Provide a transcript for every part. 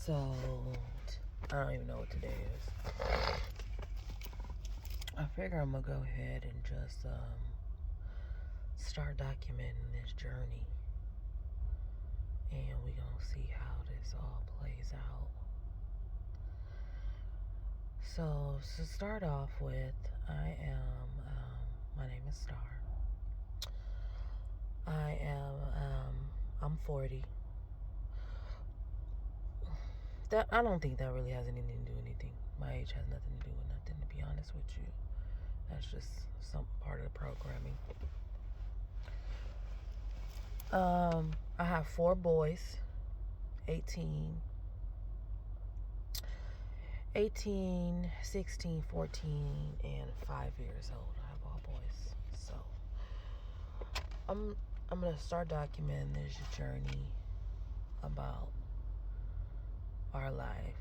So, I don't even know what today is. I figure I'm gonna go ahead and just start documenting this journey, and we gonna see how this all plays out. So, to start off with, my name is Star. I'm 40. I don't think that really has anything to do with anything. My age has nothing to do with nothing, to be honest with you. That's just some part of the programming. I have 4 boys, 18, 16, 14, and 5 years old. I have all boys. So I'm gonna start documenting this journey about our life,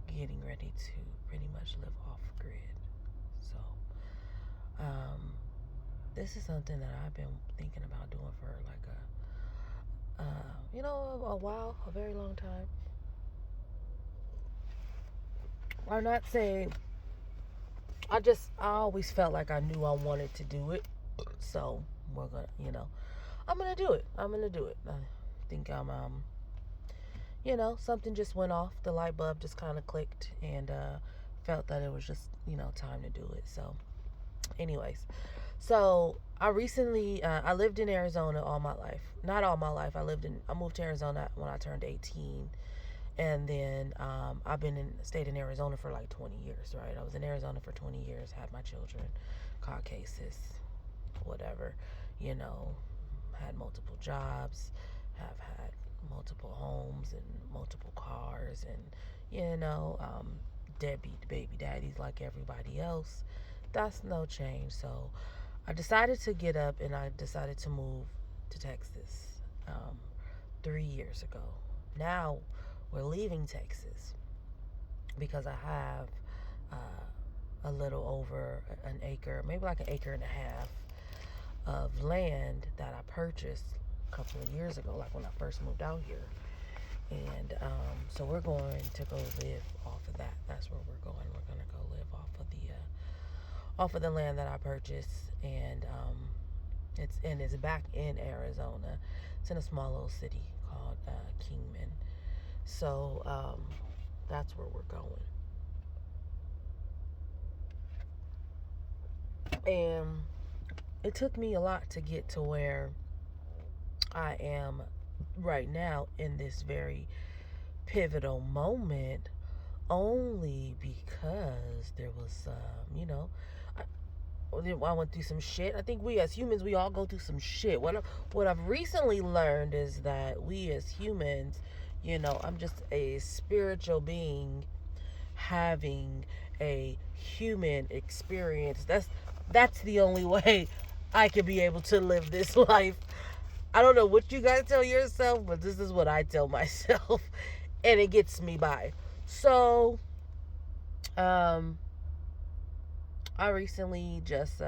getting ready to pretty much live off grid. So this is something that I've been thinking about doing for like a while, a very long time. I'm not saying, I always felt like I knew I wanted to do it. So we're gonna, I'm gonna do it. I think something just went off. The light bulb just kind of clicked, and felt that it was just, time to do it. So, anyways, so I recently, I lived in Arizona all my life. Not all my life. I moved to Arizona when I turned 18. And then I've stayed in Arizona for like 20 years, right? I was in Arizona for 20 years, had my children, caught cases, whatever, had multiple jobs, have had multiple homes and multiple cars, and, deadbeat baby daddies like everybody else. That's no change. So I decided to get up and I decided to move to Texas 3 years ago. Now we're leaving Texas because I have a little over an acre, maybe like an acre and a half of land that I purchased a couple of years ago, like when I first moved out here. And so we're going to go live off of that. That's where we're going. We're going to go live off of the land that I purchased, and it's back in Arizona. It's in a small little city called Kingman. So that's where we're going. And it took me a lot to get to where I am right now in this very pivotal moment, only because there was, I went through some shit. I think we as humans, we all go through some shit. What I've recently learned is that we as humans, I'm just a spiritual being having a human experience. That's the only way I can be able to live this life. I don't know what you guys tell yourself, but this is what I tell myself, and it gets me by. So, I recently just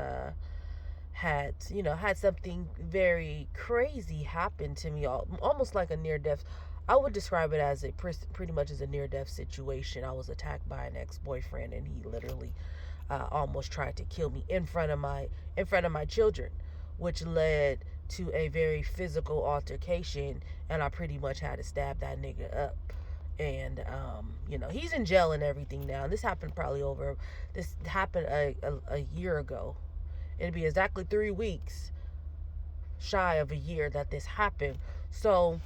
had something very crazy happen to me, almost like a near death. I would describe it as pretty much as a near death situation. I was attacked by an ex boyfriend, and he literally almost tried to kill me in front of my children, which led to a very physical altercation, and I pretty much had to stab that nigga up. And he's in jail and everything now. And this happened a year ago. It'd be exactly 3 weeks shy of a year that this happened. So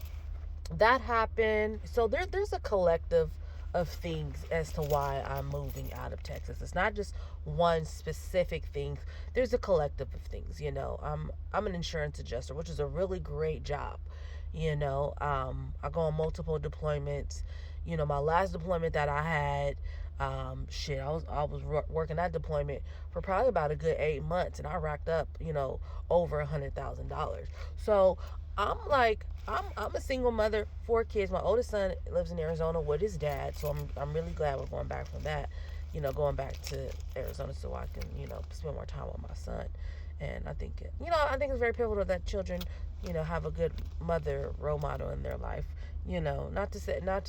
that happened. So there's a collective of things as to why I'm moving out of Texas. It's not just one specific thing. There's a collective of things. I'm an insurance adjuster, which is a really great job. I go on multiple deployments. My last deployment that I had, I was working that deployment for probably about a good 8 months, and I racked up, over $100,000. So I'm a single mother, 4 kids. My oldest son lives in Arizona with his dad, so I'm really glad we're going back from that. Going back to Arizona so I can, spend more time with my son And I think, I think it's very pivotal that children, have a good mother role model in their life. Not to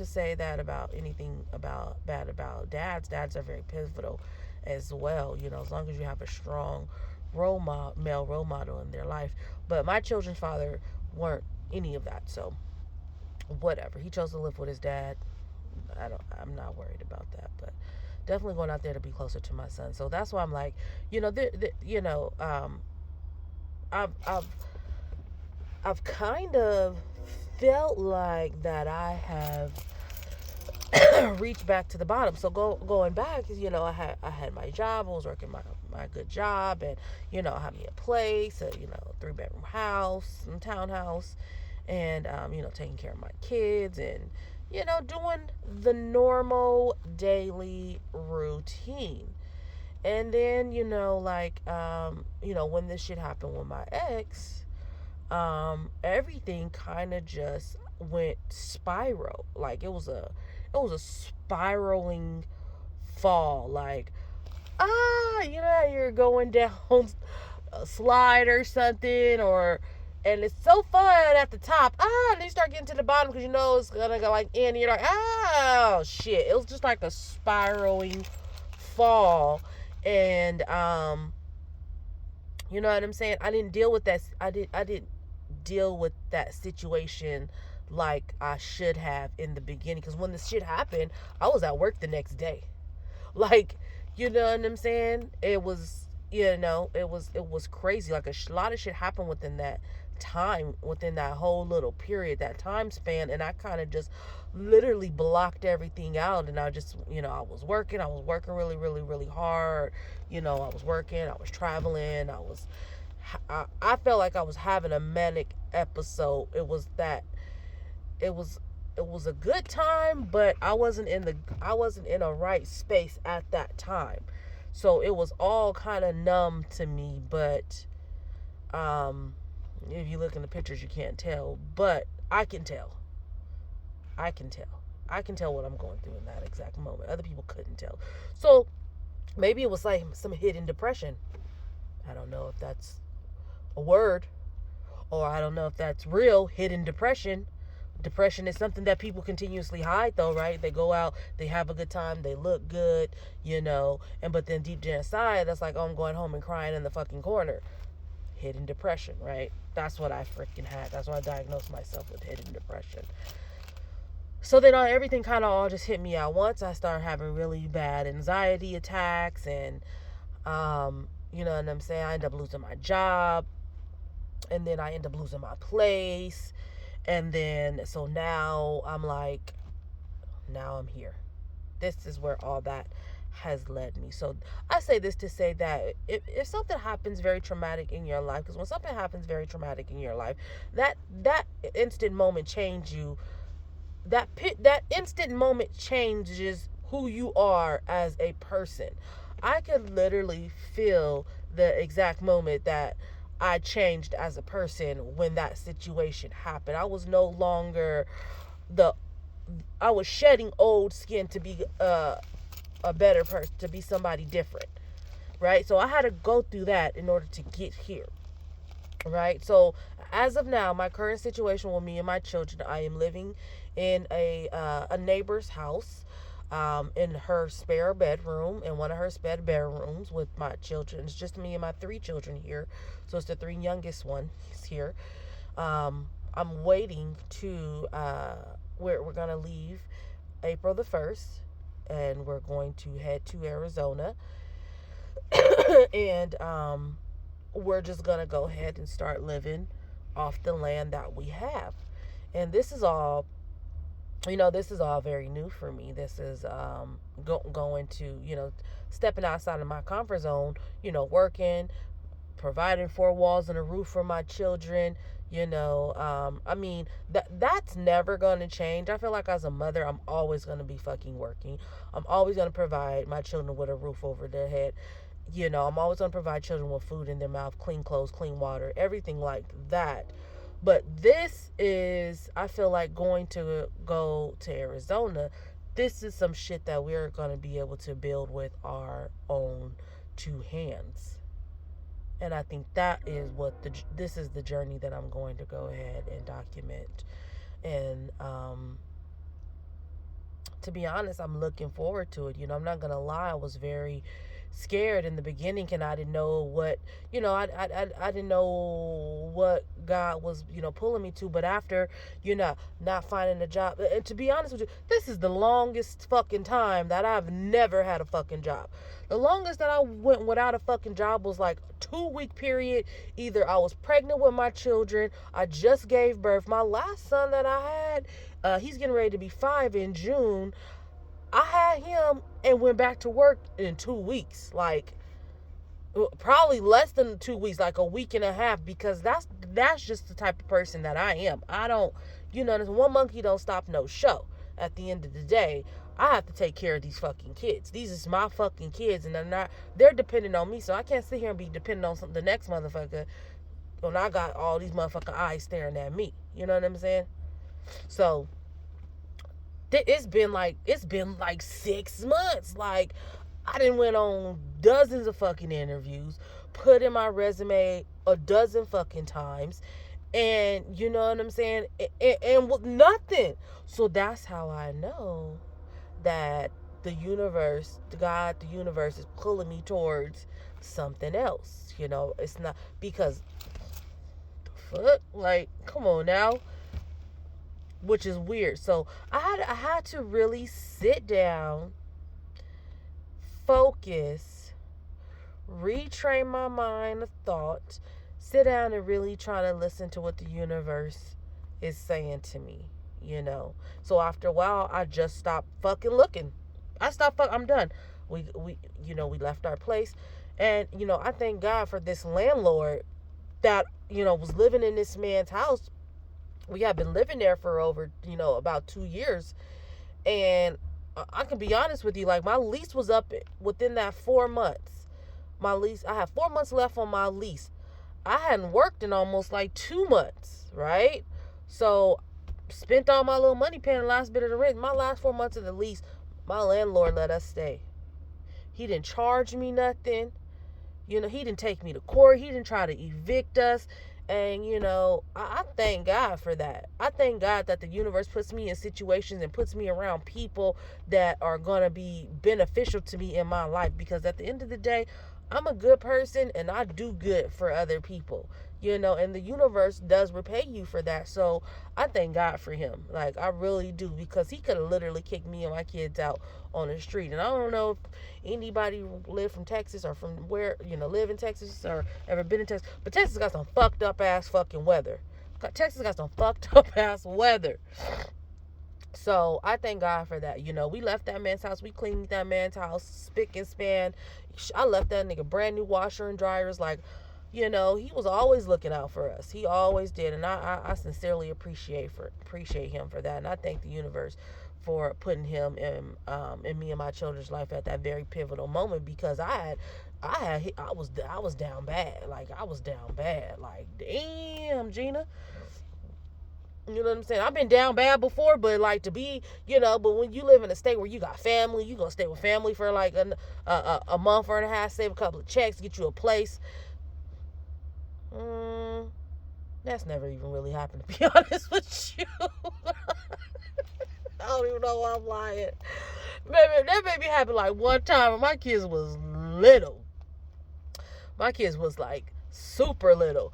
say that about anything about bad about dads. Dads are very pivotal as well. As long as you have a strong male role model in their life. But my children's father weren't any of that. So whatever. He chose to live with his dad. I'm not worried about that, but definitely going out there to be closer to my son. So that's why I'm like, I've I've I've kind of felt like that I have reached back to the bottom. So going back, I had my job. I was working my good job, and I had me a place, a 3-bedroom house and townhouse, and taking care of my kids, and doing the normal daily routine. And then when this shit happened with my ex, everything kind of just went spiral. Like it was a spiraling fall. Like, you're going down a slide or something, and it's so fun at the top. And you start getting to the bottom because it's gonna go like in. And you're like, oh shit! It was just like a spiraling fall, and you know what I'm saying. I didn't deal with that. I didn't deal with that situation like I should have in the beginning. Because when this shit happened, I was at work the next day. Like, you know what I'm saying? It was crazy. Like a lot of shit happened within that time, within that whole little period, that time span, and I kind of just literally blocked everything out. And I was working really, really, really hard. I was working, I was traveling, I felt like I was having a manic episode. It was a good time, but I wasn't in a right space at that time. So it was all kind of numb to me, but um if you look in the pictures you can't tell, but I can tell. I can tell. I can tell what I'm going through in that exact moment. Other people couldn't tell. So maybe it was like some hidden depression. I don't know if that's a word, or I don't know if that's real. Hidden depression. Depression is something that people continuously hide, though, right? They go out, they have a good time, they look good, and but then deep down inside, that's like, oh, I'm going home and crying in the fucking corner. Hidden depression, right? That's what I freaking had. That's why I diagnosed myself with hidden depression. So then everything kind of all just hit me at once. I started having really bad anxiety attacks, and you know what I'm saying? I ended up losing my job, and then I ended up losing my place. And then, so now I'm like, now I'm here. This is where all that has led me. So I say this to say that if something happens very traumatic in your life, because when something happens very traumatic in your life, that instant moment change you. That instant moment changes who you are as a person. I could literally feel the exact moment that I changed as a person when that situation happened. I was no longer the I was shedding old skin to be a better person, to be somebody different, right? So I had to go through that in order to get here, right? So as of now, my current situation with me and my children, I am living in a neighbor's house, in her spare bedroom, in one of her spare bedrooms with my children. It's just me and my 3 children here, so it's the 3 youngest ones here. I'm waiting to we're gonna leave April the 1st, and we're going to head to Arizona, and we're just gonna go ahead and start living off the land that we have. And this is all very new for me. This is going to, stepping outside of my comfort zone, working, providing 4 walls and a roof for my children. I mean, that's never going to change. I feel like as a mother, I'm always going to be fucking working. I'm always going to provide my children with a roof over their head. I'm always going to provide children with food in their mouth, clean clothes, clean water, everything like that. But this is, I feel like, going to go to Arizona. This is some shit that we're going to be able to build with our own 2 hands. And I think that is what this is the journey that I'm going to go ahead and document. And to be honest, I'm looking forward to it. I'm not gonna lie, I was very scared in the beginning, and I didn't know what, I didn't know what God was, pulling me to. But after, not finding a job, and to be honest with you, this is the longest fucking time that I've never had a fucking job. The longest that I went without a fucking job was like a 2 week period. Either I was pregnant with my children, I just gave birth. My last son that I had, he's getting ready to be 5 in June. I had him and went back to work in 2 weeks. Like, probably less than 2 weeks, like a week and a half, because that's just the type of person that I am. I don't, one monkey don't stop no show. At the end of the day, I have to take care of these fucking kids. These is my fucking kids, and they're dependent on me. So I can't sit here and be dependent on the next motherfucker when I got all these motherfucking eyes staring at me. You know what I'm saying? So it's been like 6 months. Like, I done went on dozens of fucking interviews, put in my resume a dozen fucking times, and you know what I'm saying, and with nothing. So that's how I know that the universe, the universe is pulling me towards something else. It's not because the fuck, like, come on now, which is weird. So I had to really sit down, focus, retrain my mind of thought, sit down and really try to listen to what the universe is saying to me. So after a while, I just stopped fucking looking. I'm done. We left our place, and I thank God for this landlord that was living in this man's house. We have been living there for over about 2 years, and I can be honest with you, like, my lease was up within that 4 months. I have 4 months left on my lease. I hadn't worked in almost like 2 months, right? So spent all my little money paying the last bit of the rent. My last 4 months of the lease, my landlord let us stay. He didn't charge me nothing. He didn't take me to court. He didn't try to evict us. And, I thank God for that. I thank God that the universe puts me in situations and puts me around people that are going to be beneficial to me in my life. Because at the end of the day, I'm a good person and I do good for other people, and the universe does repay you for that. So I thank God for him. Like, I really do, because he could have literally kicked me and my kids out on the street. And I don't know if anybody live from Texas or from where, live in Texas or ever been in Texas, but Texas got some fucked up ass fucking weather. Texas got some fucked up ass weather. So I thank God for that. We left that man's house. We cleaned that man's house spick and span. I left that nigga brand new washer and dryers. Like, he was always looking out for us. He always did. And I sincerely appreciate him for that. And I thank the universe for putting him in me and my children's life at that very pivotal moment, because I was down bad. Like, I was down bad. Like, damn, Gina. You know what I'm saying? I've been down bad before, but like, to be, but when you live in a state where you got family, you gonna stay with family for like a month or and a half, save a couple of checks, get you a place. That's never even really happened, to be honest with you. I don't even know why I'm lying. Maybe that maybe happened like one time when my kids was little. My kids was like super little.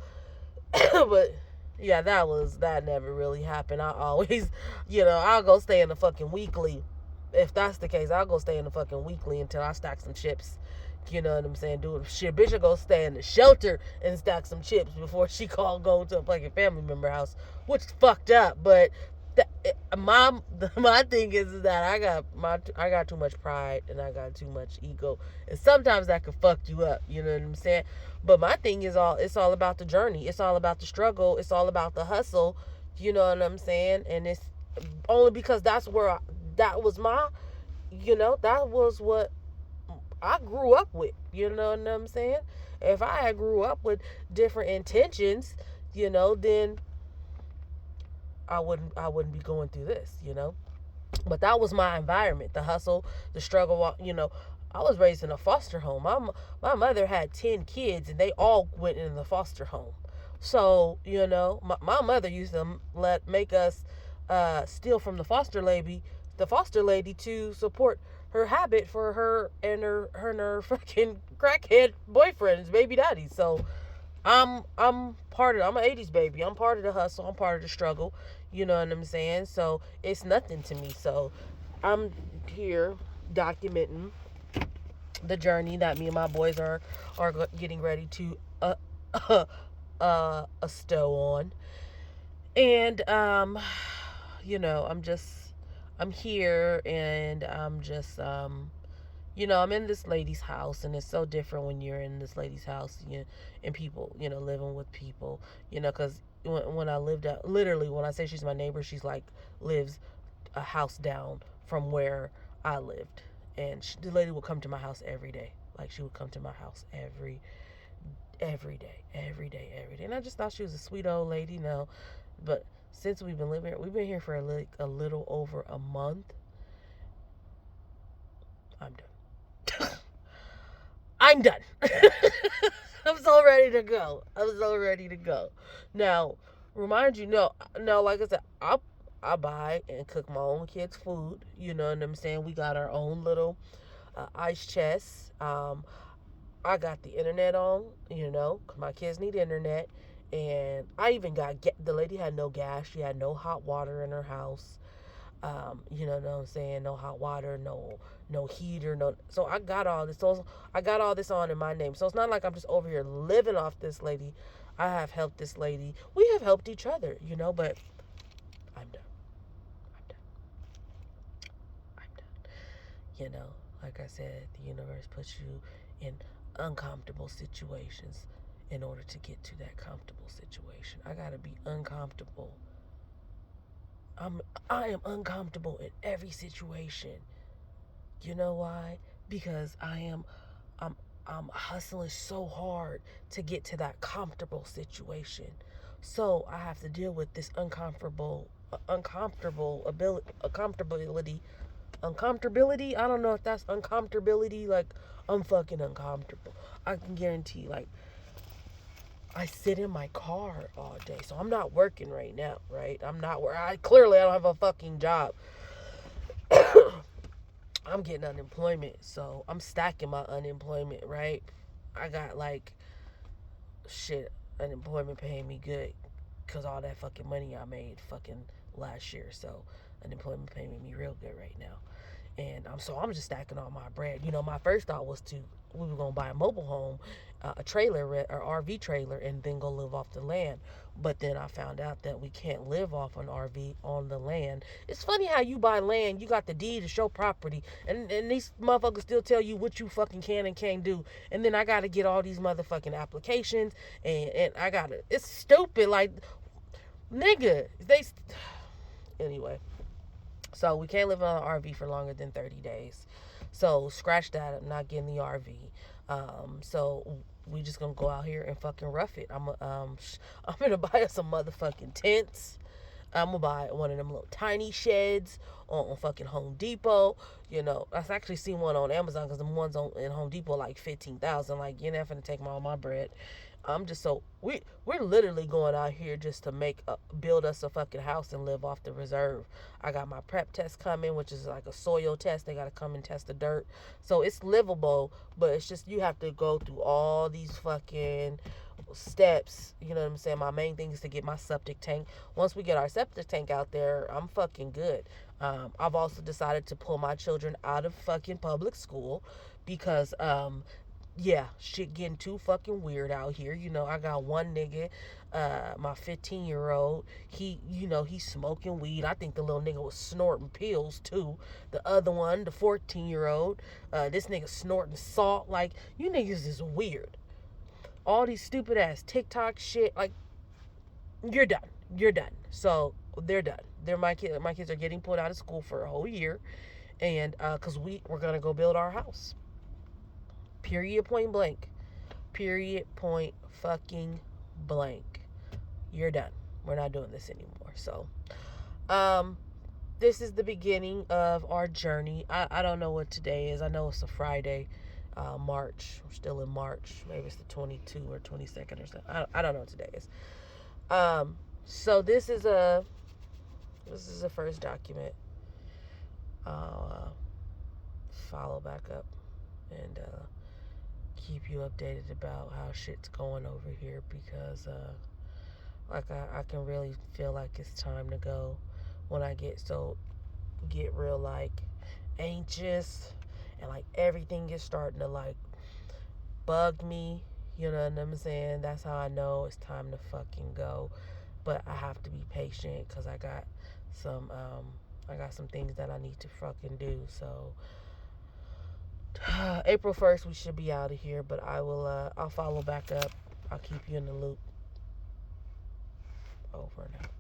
But yeah, that never really happened. I always, I'll go stay in the fucking weekly. If that's the case, I'll go stay in the fucking weekly until I stack some chips. You know what I'm saying? Do shit. Bitch will go stay in the shelter and stack some chips before she called go to a fucking family member house, which is fucked up. But my thing is that I got too much pride and I got too much ego, and sometimes that could fuck you up. You know what I'm saying? But my thing is it's all about the journey. It's all about the struggle. It's all about the hustle. You know what I'm saying? And it's only because that was what I grew up with. You know what I'm saying? If I had grew up with different intentions, then I wouldn't be going through this. But that was my environment, the hustle, the struggle. I was raised in a foster home. My mother had 10 kids and they all went in the foster home. So, my mother used to make us steal from the foster lady to support her habit for her and her fucking crackhead boyfriend's baby daddy. So, I'm an 80s baby. I'm part of the hustle. I'm part of the struggle. You know what I'm saying? So, it's nothing to me. So, I'm here documenting the journey that me and my boys are getting ready to stow on. And I'm here, and I'm in this lady's house, and it's so different when you're in this lady's house, and people, living with people, because when I lived out, literally, when I say she's my neighbor, she's like lives a house down from where I lived. And the lady would come to my house every day. Like, she would come to my house every day, every day, every day. And I just thought she was a sweet old lady. No, but since we've been living here, we've been here for a little over a month. I'm done. I'm done. I'm so ready to go. I'm so ready to go. Now, remind you, no, like I said, I buy and cook my own kids' food. You know what I'm saying? We got our own little ice chest. I got the internet on, 'cause my kids need internet. And I even the lady had no gas. She had no hot water in her house. You know what I'm saying? No hot water, no heater, no. So I got all this. So I got all this on in my name. So it's not like I'm just over here living off this lady. I have helped this lady. We have helped each other, but I'm done. I'm done. I'm done. Like I said, the universe puts you in uncomfortable situations in order to get to that comfortable situation. I gotta be uncomfortable. I am uncomfortable in every situation. You know why? Because I'm hustling so hard to get to that comfortable situation. So I have to deal with this uncomfortability. I don't know if that's uncomfortability. Like, I'm fucking uncomfortable. I can guarantee, like, I sit in my car all day, so I'm not working right now, right? I'm not where I don't have a fucking job. I'm getting unemployment, so I'm stacking my unemployment, right? I got like shit unemployment paying me good because all that fucking money I made fucking last year. So unemployment paying me real good right now. And I'm just stacking all my bread. My first thought was we were gonna buy a mobile home, a trailer or RV trailer, and then go live off the land. But then I found out that we can't live off an RV on the land. It's funny how you buy land, you got the deed to show property, and these motherfuckers still tell you what you fucking can and can't do. And then I gotta get all these motherfucking applications, and it's stupid. Like, nigga, anyway. So we can't live on an RV for longer than 30 days. So scratch that. I'm not getting the RV. So we just gonna go out here and fucking rough it. I'm gonna buy us some motherfucking tents. I'm gonna buy one of them little tiny sheds on fucking Home Depot. I've actually seen one on Amazon because the ones in Home Depot like 15,000. Like, you're not gonna take all my bread. I'm just so we're literally going out here just to build us a fucking house and live off the reserve. I got my prep test coming, which is like a soil test. They gotta come and test the dirt, so it's livable. But it's just you have to go through all these fucking steps. You know what I'm saying? My main thing is to get my septic tank. Once we get our septic tank out there, I'm fucking good. I've also decided to pull my children out of fucking public school because yeah, shit getting too fucking weird out here. I got one nigga, my 15-year-old. He's smoking weed. I think the little nigga was snorting pills too. The other one, the 14-year-old, this nigga snorting salt. Like, you niggas is weird. All these stupid ass TikTok shit. Like, you're done. You're done. So they're done. My kids are getting pulled out of school for a whole year, and because we're gonna go build our house. Period, point blank. Period, point fucking blank. You're done. We're not doing this anymore. So, this is the beginning of our journey. I don't know what today is. I know it's a Friday, March. We're still in March. Maybe it's the 22 or 22nd or something. I don't know what today is. So this is a first document. I'll follow back up and keep you updated about how shit's going over here, because I can really feel like it's time to go when I get real like anxious, and like everything is starting to like bug me. You know what I'm saying? That's how I know it's time to fucking go. But I have to be patient because I got some things that I need to fucking do. So April 1st we should be out of here, but I'll follow back up. I'll keep you in the loop. Over and out.